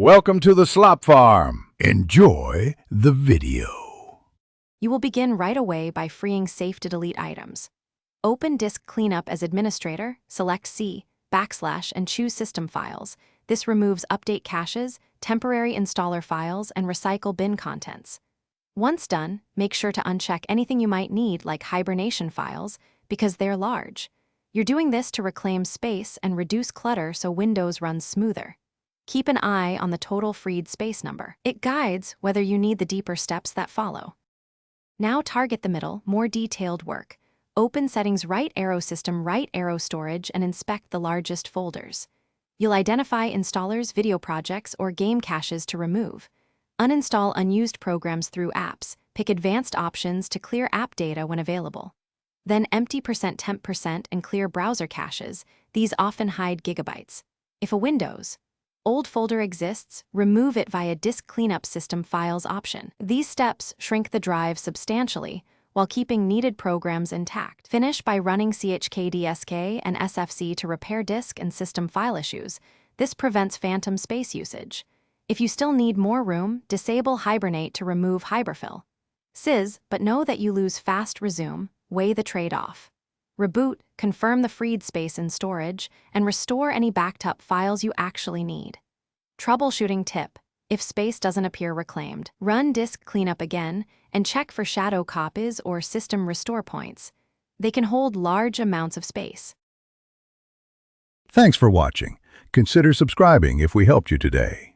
Welcome to the Slop Farm. Enjoy the video. You will begin right away by freeing safe-to-delete items. Open Disk Cleanup as administrator, select C, / and choose System Files. This removes update caches, temporary installer files, and recycle bin contents. Once done, make sure to uncheck anything you might need like hibernation files because they're large. You're doing this to reclaim space and reduce clutter so Windows runs smoother. Keep an eye on the total freed space number. It guides whether you need the deeper steps that follow. Now target the middle, more detailed work. Open Settings Right Arrow System Right Arrow Storage and inspect the largest folders. You'll identify installers, video projects, or game caches to remove. Uninstall unused programs through apps. Pick advanced options to clear app data when available. Then empty %temp% and clear browser caches. These often hide gigabytes. If a Windows old folder exists, remove it via Disk Cleanup System Files option. These steps shrink the drive substantially while keeping needed programs intact. Finish by running chkdsk and sfc to repair disk and system file issues. This prevents phantom space usage. If you still need more room, disable Hibernate to remove Hyperfill. But know that you lose fast resume. Weigh the trade-off. Reboot, confirm the freed space in storage, and restore any backed up files you actually need. Troubleshooting tip: if space doesn't appear reclaimed, run Disk Cleanup again and check for shadow copies or system restore points. They can hold large amounts of space. Thanks for watching. Consider subscribing if we helped you today.